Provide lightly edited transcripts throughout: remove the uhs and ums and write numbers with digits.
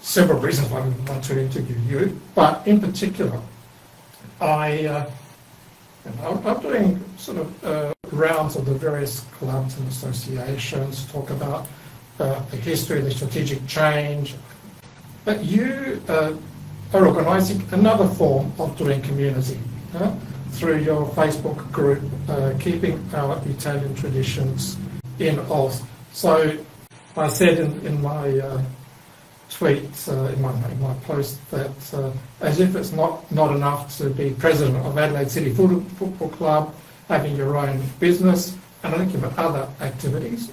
several reasons why we want to interview you, but in particular, I'm doing sort of rounds of the various clubs and associations, talk about the history, the strategic change, but you are organising another form of doing community through your Facebook group, Keeping Our Italian Traditions in Oz. So I said in my tweet, in my post, that as if it's not enough to be president of Adelaide City Football Club, having your own business, and I think you've got other activities,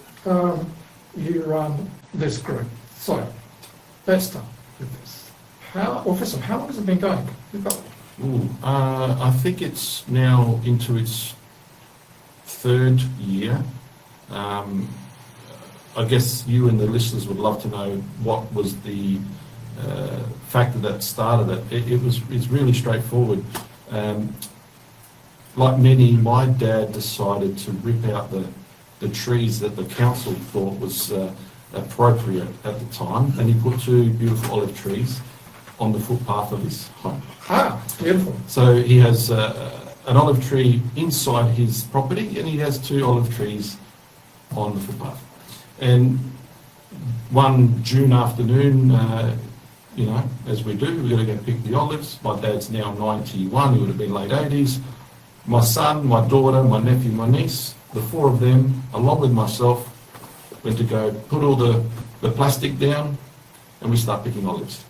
you run this group. So let's start with this. First of all, how long has it been going? I think it's now into its third year. I guess you and the listeners would love to know what was the factor that started it. It's really straightforward. Like many, my dad decided to rip out the trees that the council thought was appropriate at the time, and he put two beautiful olive trees on the footpath of his home. Ah, beautiful. So he has an olive tree inside his property, and he has two olive trees on the footpath. And one June afternoon, as we do, we're going to go pick the olives. My dad's now 91, he would have been late 80s. My son, my daughter, my nephew, my niece, the four of them, along with myself, went to go put all the plastic down, and we start picking olives.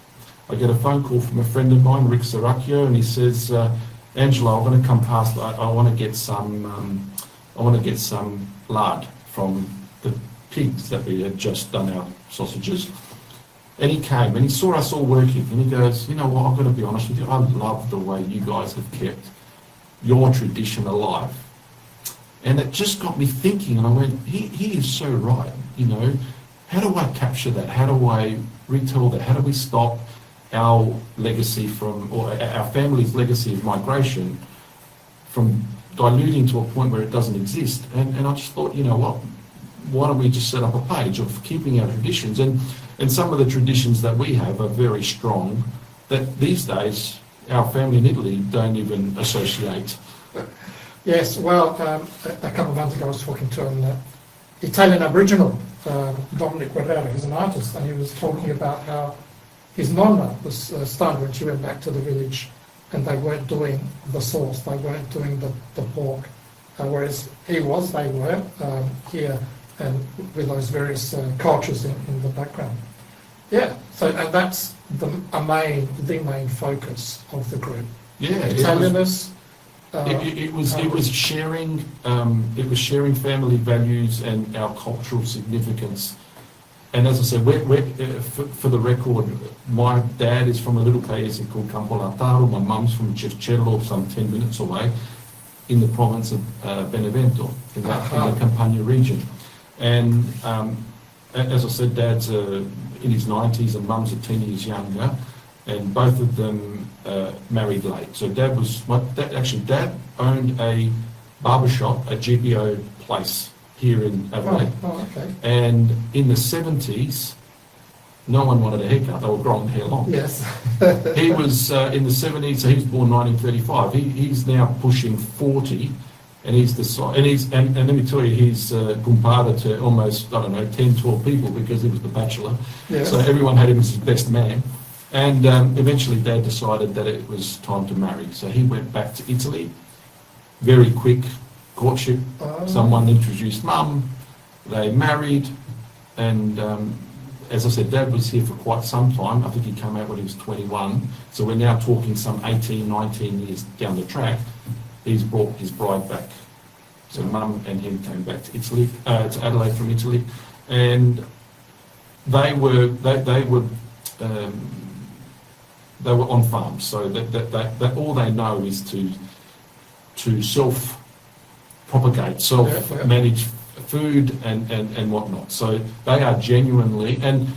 I get a phone call from a friend of mine, Rick Saracchio, and he says, Angela, I'm going to come past, I want to get some lard from the pigs that we had just done our sausages. And he came and he saw us all working, and he goes, you know what, I've got to be honest with you, I love the way you guys have kept your tradition alive. And it just got me thinking, and I went, he is so right, how do I capture that? How do I retell that? How do we stop our legacy or our family's legacy of migration from diluting to a point where it doesn't exist? And I just thought, you know what, why don't we just set up a page of keeping our traditions? And some of the traditions that we have are very strong that these days our family in Italy don't even associate. Yes, well, a couple of months ago I was talking to an Italian Aboriginal, Dominic Guerrero. He's an artist, and he was talking about how his nonna was stunned when she went back to the village and they weren't doing the sauce, they weren't doing the pork, whereas they were here, and with those various cultures in the background. Yeah, so and that's the main focus of the group. Yeah, Italianness. It was sharing family values and our cultural significance. And as I said, for the record, my dad is from a little place called Campolataro. My mum's from Cefcello, some 10 minutes away, in the province of Benevento, in the Campania region. And as I said, Dad's in his 90s and Mum's 10 years younger, and both of them married late. So Dad owned a barbershop, a GPO place here in Adelaide. Okay. And in the 70s, no one wanted a haircut. They were growing hair long. Yes. He was in the 70s, so he was born 1935. He's now pushing 40, and and let me tell you, he's compadre to almost, 10, 12 people because he was the bachelor. Yes. So everyone had him as his best man. And eventually Dad decided that it was time to marry. So he went back to Italy, very quick courtship. Someone introduced Mum, they married, and as I said, Dad was here for quite some time. I think he came out when he was 21. So we're now talking some 18, 19 years down the track. He's brought his bride back. So Mum and him came back to Italy, to Adelaide from Italy, and they were on farms. So that all they know is to self-propagate, self-manage food and whatnot. So they are genuinely, and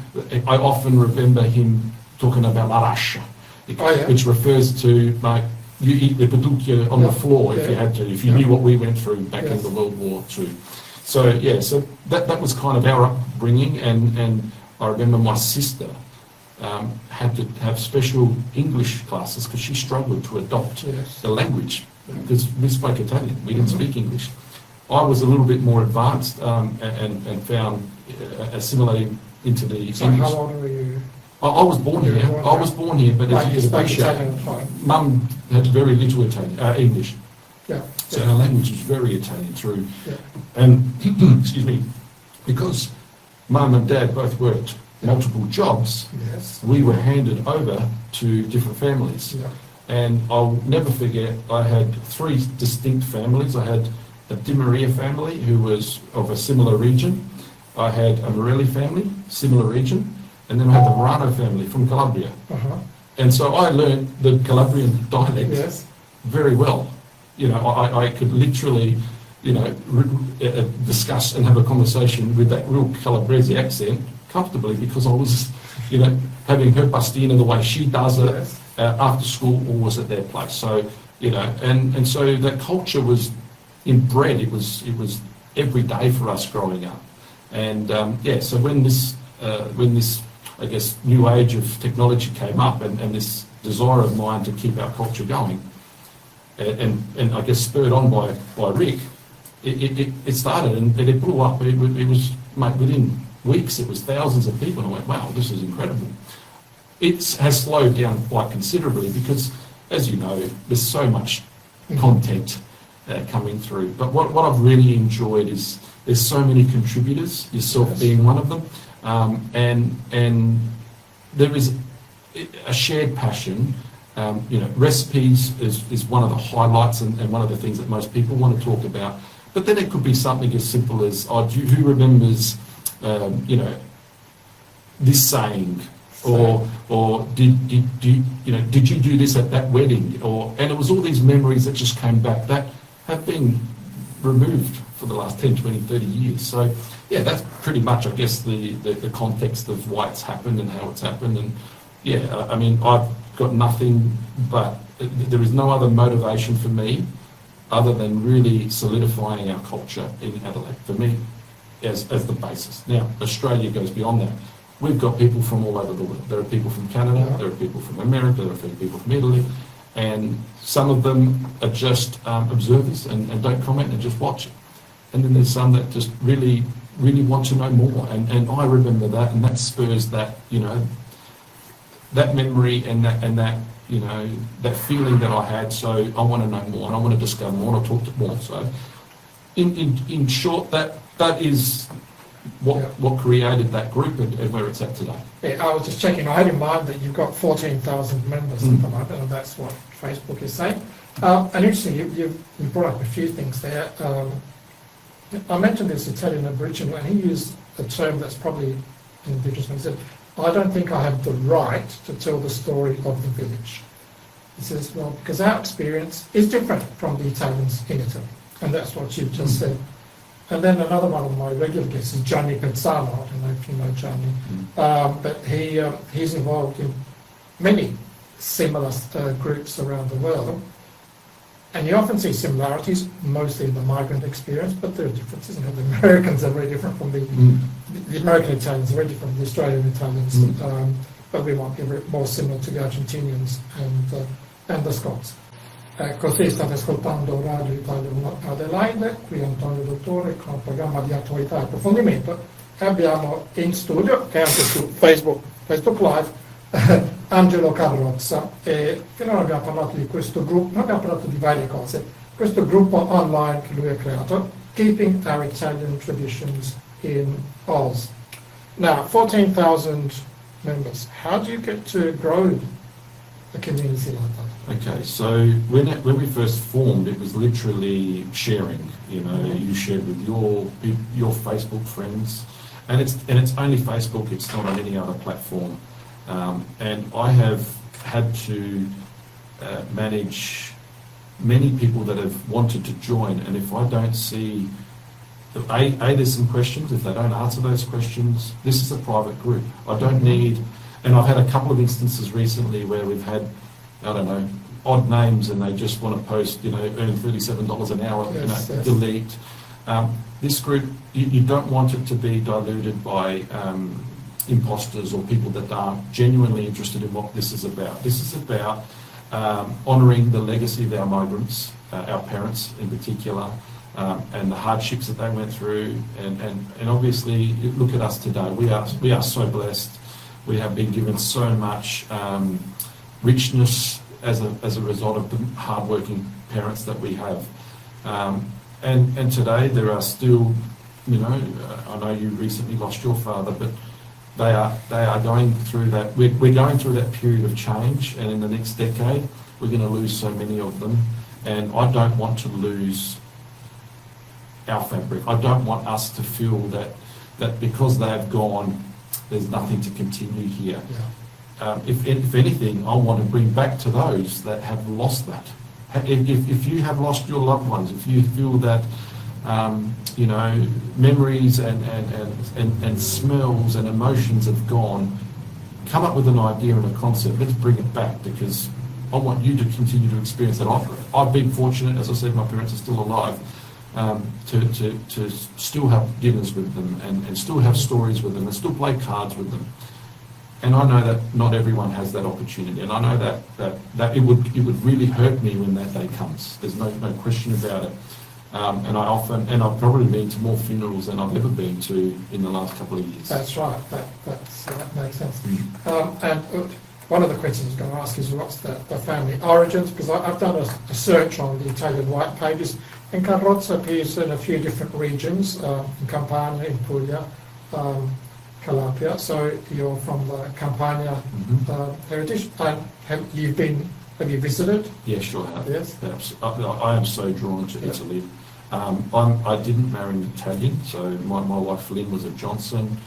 I often remember him talking about la rascia, which refers to like you eat the paduccia on the floor if you had to, if you knew what we went through back in the World War II. So so that was kind of our upbringing, and I remember my sister had to have special English classes because she struggled to adopt Yes. the language because we spoke Italian, we didn't speak English. I was a little bit more advanced and found assimilating into the So English. how old were you? I was born You were here. born I here? was born here, but Like as you you can spoke appreciate, Italian at home? Mum had very little English, Yeah. so her language was very Italian through. Yeah. And excuse me, because Mum and Dad both worked multiple jobs, Yes. we were handed over to different families. Yeah. And I'll never forget, I had three distinct families. I had a Di Maria family who was of a similar region. I had a Morelli family, similar region, and then I had the Morano family from Calabria. Uh-huh. And so I learned the Calabrian dialect Yes. very well. You know, I could literally, you know, discuss and have a conversation with that real Calabrese accent comfortably because I was, you know, having her pastina the way she does it Yes. after school or was at their place. So, you know, and so that culture was inbred. It was every day for us growing up. And yeah, so when this I guess new age of technology came up and this desire of mine to keep our culture going, and I guess spurred on by Rick, it started and it blew up. It was, mate, within weeks it was thousands of people, and I went, wow, this is incredible. It has slowed down quite considerably because, as you know, there's so much content coming through. But what I've really enjoyed is there's so many contributors, yourself Yes. being one of them, and there is a shared passion. You know, recipes is one of the highlights and one of the things that most people want to talk about. But then it could be something as simple as, who remembers, you know, this saying, or did you do this at that wedding, and it was all these memories that just came back that have been removed for the last 10, 20, 30 years. So yeah, that's pretty much, I guess, the context of why it's happened and how it's happened. And yeah, I mean, I've got nothing but, there is no other motivation for me other than really solidifying our culture in Adelaide, for me, as the basis. Now, Australia goes beyond that. We've got people from all over the world. There are people from Canada, there are people from America, there are people from Italy, and some of them are just observers and don't comment and just watch it. And then there's some that just really, really want to know more. And I remember that, and that spurs that, you know, that memory and that, you know, that feeling that I had. So I want to know more, and I want to discover more, and I talk to more. So in short, that is what created that group and where it's at today. Yeah, I was just checking. I had in mind that you've got 14,000 members at the moment, and that's what Facebook is saying. And interesting, you brought up a few things there. I mentioned this Italian Aboriginal, and he used a term that's probably Indigenous. He said, I don't think I have the right to tell the story of the village. He says, well, because our experience is different from the Italians in Italy. And that's what you've just said. And then another one of my regular guests is Gianni Pezzano. I don't know if you know Gianni. But he's involved in many similar groups around the world. And you often see similarities, mostly in the migrant experience, but there are differences. You know, the Americans are very different from the American Italians, are very different from the Australian Italians. But we might be more similar to the Argentinians and the Scots. Così state ascoltando Radio Italia 1 Adelaide, qui Antonio Dottore con il programma di attualità e approfondimento, e abbiamo in studio, che è anche su Facebook Live, Angelo Carrozza, e finora abbiamo parlato di questo gruppo, noi abbiamo parlato di varie cose, questo gruppo online che lui ha creato, Keeping Our Italian Traditions in Oz. Now, 14,000 members, how do you get to grow a community like that? Okay, so when we first formed, it was literally sharing. You know, you shared with your Facebook friends, and it's only Facebook. It's not on any other platform. And I have had to manage many people that have wanted to join, and if I don't see, there's some questions. If they don't answer those questions, this is a private group. I don't need, and I've had a couple of instances recently where we've had, I don't know, odd names, and they just want to post, you know, earning $37 an hour, Yes, yes. delete. This group, you don't want it to be diluted by imposters or people that are genuinely interested in what this is about. This is about honouring the legacy of our migrants, our parents in particular, and the hardships that they went through. And obviously, look at us today. We are so blessed. We have been given so much richness as a result of the hardworking parents that we have. And today there are still, I know you recently lost your father, but they are going through that. We're going through that period of change, and in the next decade we're going to lose so many of them. And I don't want to lose our fabric. I don't want us to feel that because they've gone, there's nothing to continue here. Yeah. If anything, I want to bring back to those that have lost that. If you have lost your loved ones, if you feel that, memories and smells and emotions have gone, come up with an idea and a concept. Let's bring it back, because I want you to continue to experience that. I've been fortunate, as I said, my parents are still alive, to still have dinners with them and still have stories with them and still play cards with them. And I know that not everyone has that opportunity, and I know that it would really hurt me when that day comes. There's no question about it. And I've probably been to more funerals than I've ever been to in the last couple of years. That's right. That makes sense. And one of the questions I was going to ask is, what's the family origins? Because I've done a search on the Italian white pages, and Carrozza appears in a few different regions, in Campania, in Puglia, Calabria. So you're from the Campania heritage. And have you visited? Yeah, sure have. Yes. I am so drawn to Italy. I didn't marry an Italian, so my wife Lynn was a Johnson,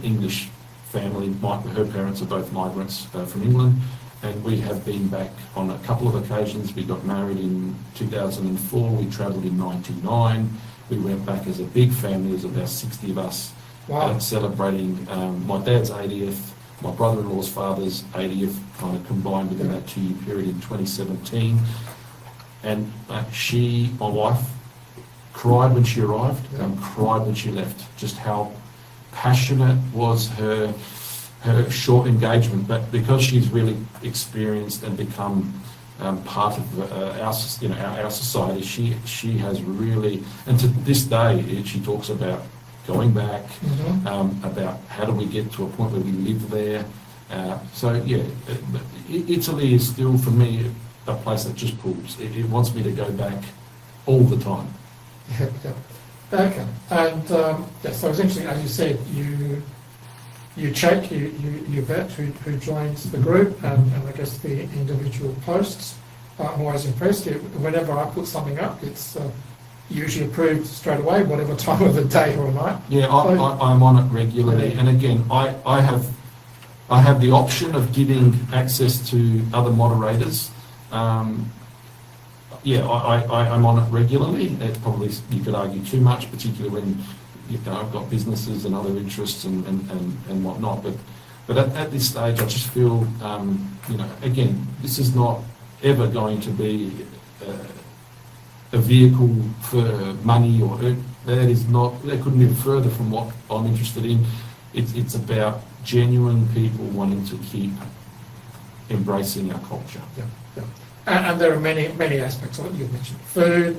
English family. Her parents are both migrants from England, and we have been back on a couple of occasions. We got married in 2004. We travelled in '99. We went back as a big family. There's about 60 of us. Wow. Celebrating my dad's 80th, my brother-in-law's father's 80th, kind of combined within that 2-year period in 2017. And my wife, cried when she arrived and cried when she left. Just how passionate was her short engagement, but because she's really experienced and become part of our society, she has really, and to this day, she talks about going back, about how do we get to a point where we live there. Italy is still, for me, a place that just pulls. It wants me to go back all the time. Yeah. Okay. And so it was interesting, as you said, you check, you vet who joins the group, and I guess the individual posts. I'm always impressed. Whenever I put something up, it's usually approved straight away, whatever time of the day or night. Yeah, I'm on it regularly, and again, I have the option of giving access to other moderators. I'm on it regularly. It probably, you could argue, too much, particularly when I've got businesses and other interests and whatnot. But at this stage, I just feel, again, this is not ever going to be a vehicle for money or that couldn't be further from what I'm interested in. It's about genuine people wanting to keep embracing our culture. Yeah. And there are many aspects of it. You've mentioned food,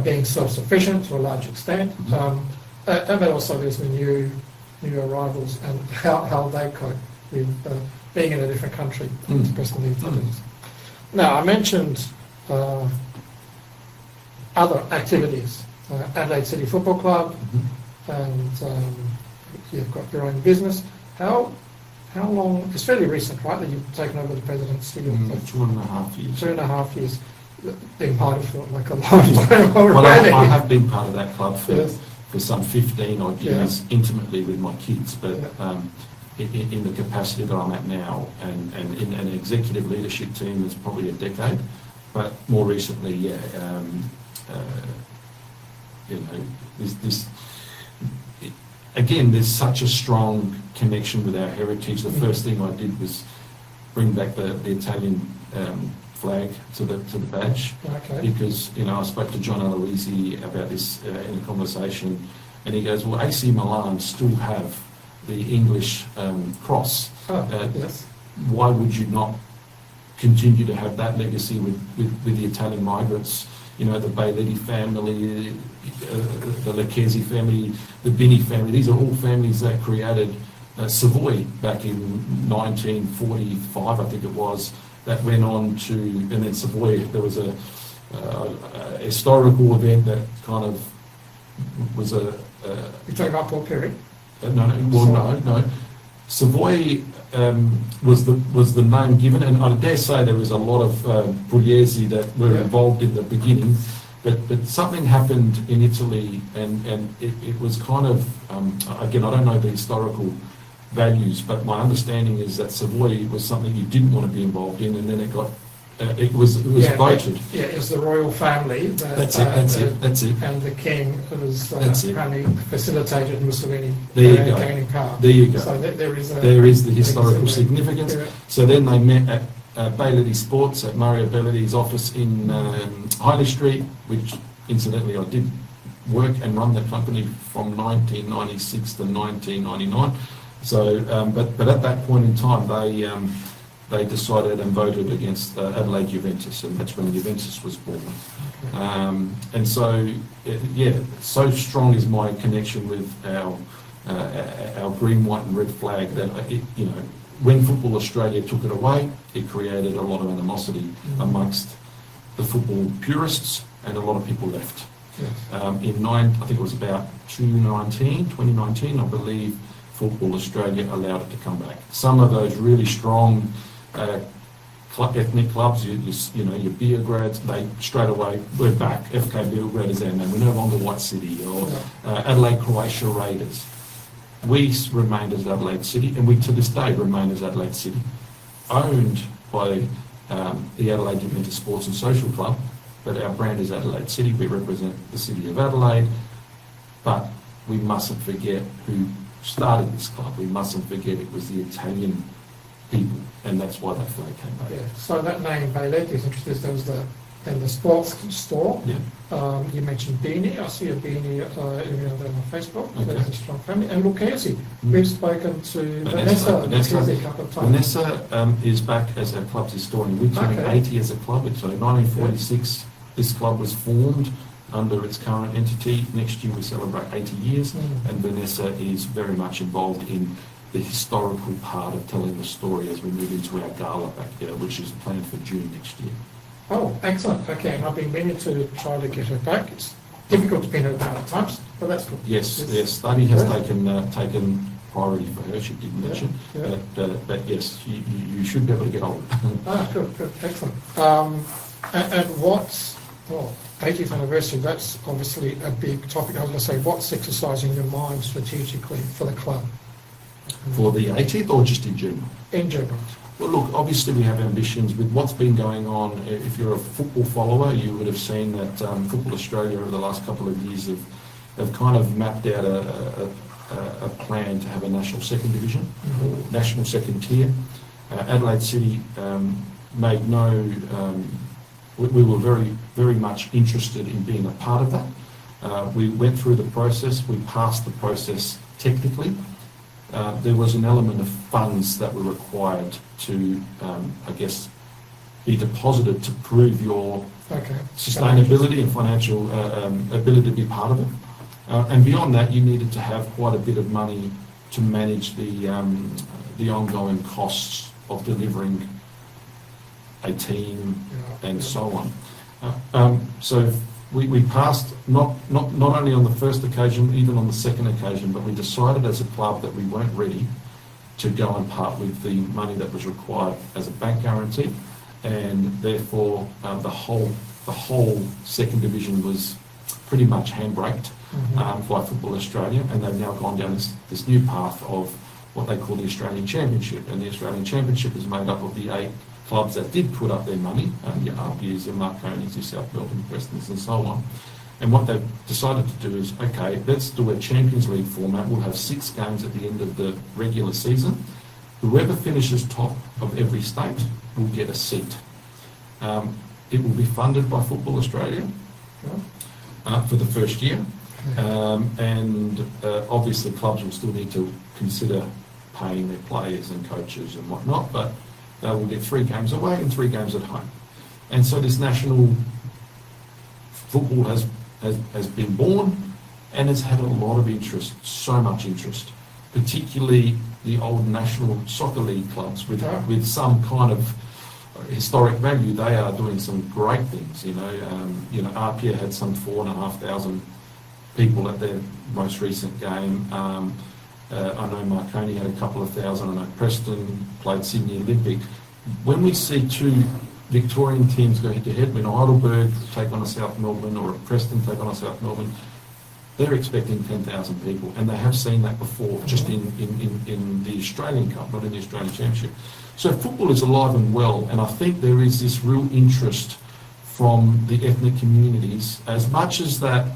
being self-sufficient to a large extent, and then also there's the new arrivals and how they cope with being in a different country, expressing their feelings. Now, I mentioned other activities, Adelaide City Football Club, and you've got your own business. How long, it's fairly recent, right, that you've taken over the presidency of 2.5 years. 2.5 years. Being part of it like a long time already. Well, I have been part of that club for some 15 odd years, Yeah. intimately with my kids, but in the capacity that I'm at now, and in an executive leadership team, it's probably a decade, but more recently, again, there's such a strong connection with our heritage. The first thing I did was bring back the Italian flag to the badge, because I spoke to John Aloisi about this in a conversation, and he goes, well, AC Milan still have the English cross. Oh, yes. Why would you not continue to have that legacy with the Italian migrants? You know, the Bailetti family, the Lucchese family, the Bini family. These are all families that created Savoy back in 1945, I think it was, that went on to, and then Savoy, there was a historical event that kind of was You're talking about Paul Perry? no. Savoy was the name given, and I dare say there was a lot of Pugliese that were involved in the beginning, but something happened in Italy, and it was kind of, again, I don't know the historical values, but my understanding is that Savoy was something you didn't want to be involved in, and then it got, it was voted. Yeah, it was the royal family. That's it. And the king was apparently facilitated Mussolini gaining power. There you go. So there is the historical significance. Yeah. So then they met at Bailetti Sports, at Mario Bailetti's office in Highley Street, which incidentally I did work and run the company from 1996 to 1999. So, but at that point in time, they decided and voted against Adelaide Juventus, and that's when Juventus was born. And so, so strong is my connection with our green, white, and red flag that when Football Australia took it away, it created a lot of animosity amongst the football purists, and a lot of people left. Yes. I think it was about 2019, I believe, Football Australia allowed it to come back. Some of those really strong ethnic clubs, your Beograd, they straight away, we're back. FK Beograd is our name. We're no longer White City or Adelaide Croatia Raiders. We remained as Adelaide City, and we to this day remain as Adelaide City, owned by the Adelaide Juventus Sports and Social Club, but our brand is Adelaide City. We represent the city of Adelaide, but we mustn't forget who started this club. We mustn't forget it was the Italian people, and that's why that flag came back. Yeah. So that name Bailetti is interesting. There was the sports store. Yeah. You mentioned Bini. I see a Bini on Facebook. Okay. There's a strong family. And Lucchese. We've spoken to Vanessa Lucchese a couple of times. Vanessa is back as our club's historian. We're turning 80 as a club. So 1946, this club was formed under its current entity. Next year we celebrate 80 years, and Vanessa is very much involved in the historical part of telling the story as we move into our gala back there, which is planned for June next year. Oh, excellent. Okay, and I've been meaning to try to get her back. It's difficult to pin her down at times, but that's good. Yes, the study has taken priority for her, she did mention. Yeah. But yes, you should be able to get on. Good, excellent. And what's, 80th anniversary, that's obviously a big topic. I was going to say, what's exercising your mind strategically for the club? For the 80th or just in general? In general. Well, look, obviously we have ambitions with what's been going on. If you're a football follower, you would have seen that Football Australia over the last couple of years have kind of mapped out a plan to have a national second division, or national second tier. Adelaide City made we were very, very much interested in being a part of that. We went through the process, we passed the process technically. There was an element of funds that were required to, be deposited to prove your sustainability and financial ability to be part of it. And beyond that, you needed to have quite a bit of money to manage the ongoing costs of delivering a team and so on. So we passed, not only on the first occasion, even on the second occasion, but we decided as a club that we weren't ready to go and part with the money that was required as a bank guarantee, and therefore the whole second division was pretty much handbraked by Football Australia, and they've now gone down this new path of what they call the Australian Championship, and the Australian Championship is made up of the 8 clubs that did put up their money, your Harpies, your Marconis, your South Melbourne Prestons and so on. And what they've decided to do is, okay, let's do a Champions League format. We'll have 6 games at the end of the regular season. Whoever finishes top of every state will get a seat. It will be funded by Football Australia for the first year. Obviously clubs will still need to consider paying their players and coaches and whatnot, but they will get 3 games away and 3 games at home. And so this national football has been born and has had a lot of interest, so much interest, particularly the old National Soccer League clubs with some kind of historic value. They are doing some great things, Apia had some 4,500 people at their most recent game. I know Marconi had a couple of thousand. I know Preston played Sydney Olympic. When we see 2 Victorian teams go head-to-head, when Heidelberg take on a South Melbourne or Preston take on a South Melbourne, they're expecting 10,000 people, and they have seen that before, just in the Australian Cup, not in the Australian Championship. So football is alive and well, and I think there is this real interest from the ethnic communities, as much as that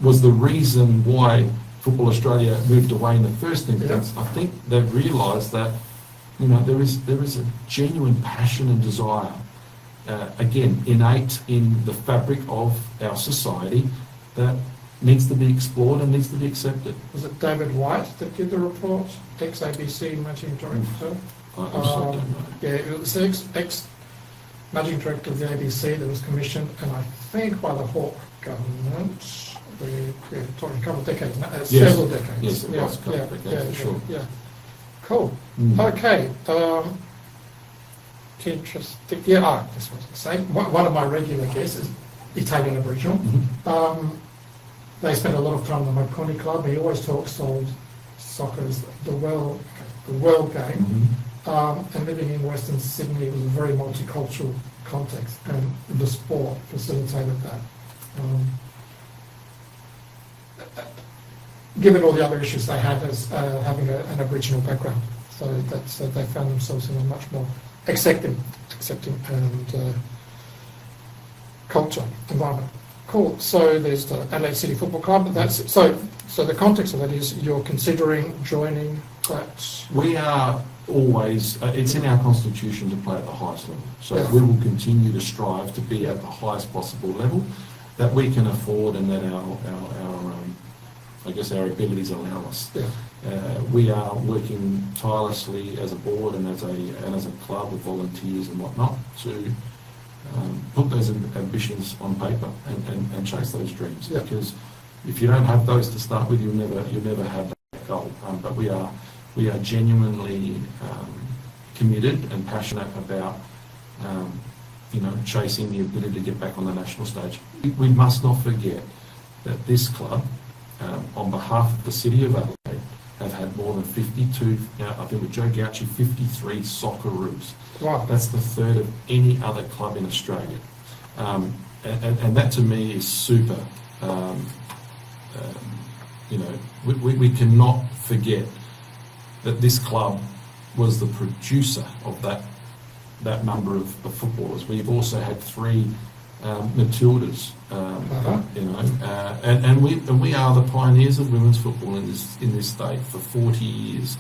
was the reason why Football Australia moved away in the first instance. I think they've realised that there is a genuine passion and desire, again, innate in the fabric of our society, that needs to be explored and needs to be accepted. Was it David White that did the report, ex-ABC managing director? I also don't know. Yeah, it was ex-managing director of the ABC that was commissioned, and I think by the Hawke government. We're talking a couple of decades now, several decades. Yes, it was a couple of decades, for sure. Yeah. Cool. Okay. Interesting. Yeah, this was the same. One of my regular guests is Italian Aboriginal. They spend a lot of time in the Marconi Club. He always talks old soccer as the world game. And living in Western Sydney was a very multicultural context, and the sport facilitated that. Given all the other issues they had as having an Aboriginal background, so they found themselves in a much more accepting and culture environment. Cool. So there's the Adelaide City Football Club. That's so the context of that is you're considering joining that. We are always. It's in our constitution to play at the highest level. So we will continue to strive to be at the highest possible level that we can afford, and that our abilities allow us. We are working tirelessly as a board and as a club with volunteers and whatnot to put those ambitions on paper and chase those dreams. Because if you don't have those to start with, you'll never have that goal. But we are genuinely committed and passionate about chasing the ability to get back on the national stage. We must not forget that this club, on behalf of the City of Adelaide, have had more than 52, I think with Joe Gauci, 53 Socceroos. Wow. That's the third of any other club in Australia. And that to me is super. We cannot forget that this club was the producer of that number of footballers. We've also had 3 Matildas, and we are the pioneers of women's football in this state. For 40 years,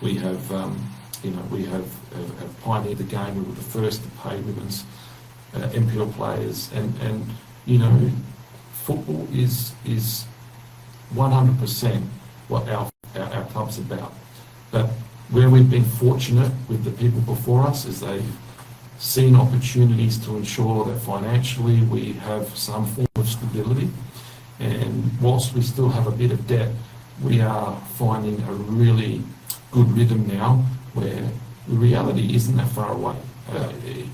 we have pioneered the game. We were the first to pay women's NPL players, and football is 100% what our club's about. But where we've been fortunate with the people before us is they've seen opportunities to ensure that financially we have some form of stability, and whilst we still have a bit of debt, we are finding a really good rhythm now where the reality isn't that far away.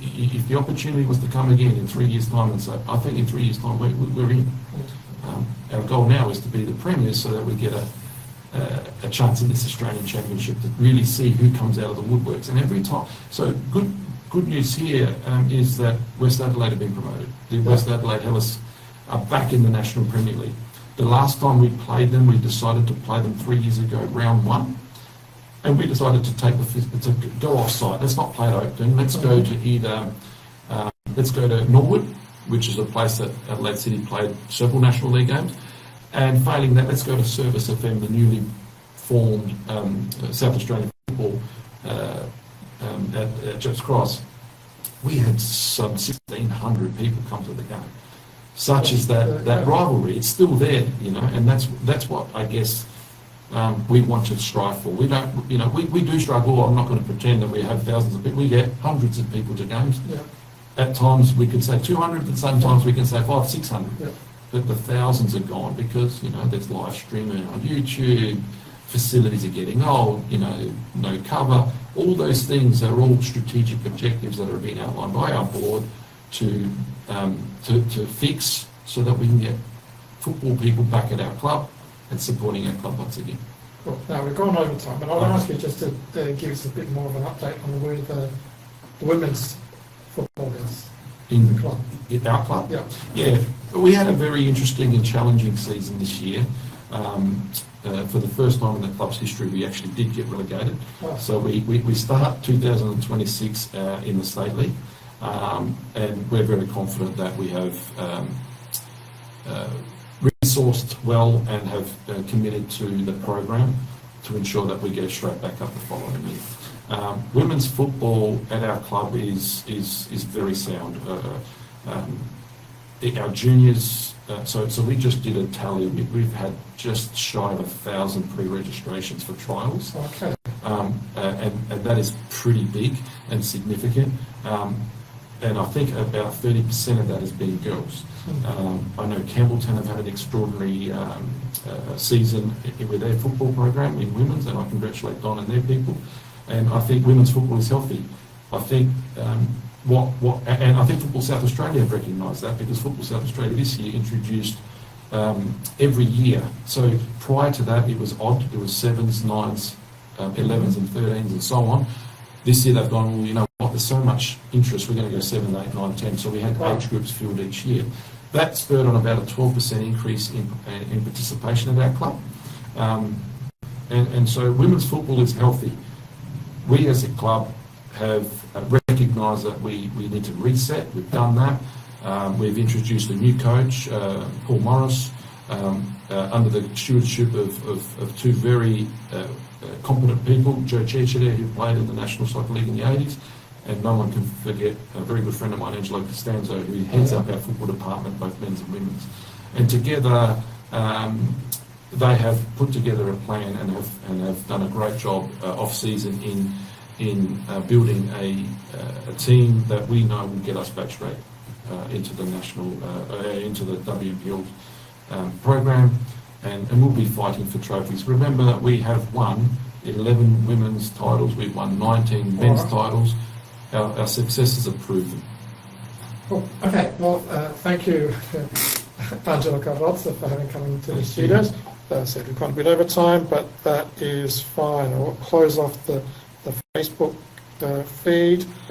If the opportunity was to come again in 3 years' time, and so I think in 3 years' time we're in. Our goal now is to be the premiers so that we get a chance in this Australian Championship to really see who comes out of the woodworks. And every time, so good news here is that West Adelaide have been promoted. The West Adelaide Hellas are back in the National Premier League. The last time we played them, we decided to play them 3 years ago, round 1, and we decided to go off-site. Let's not play at Oakden. Let's go to let's go to Norwood, which is a place that Adelaide City played several National League games, and failing that, let's go to Service FM, the newly formed South Australian football at Jeffs Cross. We had some 1,600 people come to the game. such as that rivalry. It's still there, you know, and that's what I guess we want to strive for. We don't, you know, we do struggle. I'm not going to pretend that we have thousands of people. We get hundreds of people to games. Yeah. At times we could say 200, at sometimes we can say 500, 600. Yeah. But the thousands are gone because, you know, there's live streaming on YouTube, facilities are getting old, you know, no cover. All those things are all strategic objectives that are being outlined by our board to fix so that we can get football people back at our club and supporting our club once again. Cool. Now, we've gone over time, but I'll ask you just to give us a bit more of an update on where the women's football is in the club. In our club? Yeah. Yeah, we had a very interesting and challenging season this year. For the first time in the club's history, we actually did get relegated. Wow. So we start 2026 in the State League, and we're very confident that we have resourced well and have committed to the program to ensure that we get straight back up the following year. Women's football at our club is very sound. Our juniors, so we just did a tally. We've had just shy of 1,000 pre-registrations for trials. Okay. And that is pretty big and significant. And I think about 30% of that has been girls. I know Campbelltown have had an extraordinary season with their football program in women's, and I congratulate Don and their people. And I think women's football is healthy. I think and I think Football South Australia have recognised that, because Football South Australia this year introduced every year. So prior to that, it was odd. It was 7s, 9s, 11s and 13s and so on. This year they've gone, well, you know what, there's so much interest, we're going to go 7, 8, 9, 10. So we had age groups filled each year. That spurred on about a 12% increase in participation at our club. And so women's football is healthy. We as a club have recognised that we need to reset. We've done that. We've introduced a new coach, Paul Morris, under the stewardship of two very competent people, Joe Chechire, who played in the National Soccer League in the 80s, and no one can forget a very good friend of mine, Angelo Costanzo, who heads up our football department, both men's and women's. And together, they have put together a plan and have done a great job off-season in building a team that we know will get us back straight into the national, into the WPL program, and we'll be fighting for trophies. Remember that we have won 11 women's titles, we've won 19 men's titles. Our successes are proven. Cool. Okay, well, thank you, Angelo Carrozza, for having come into the studios. As I said, we've gone a bit over time, but that is fine. I'll close off the Facebook feed.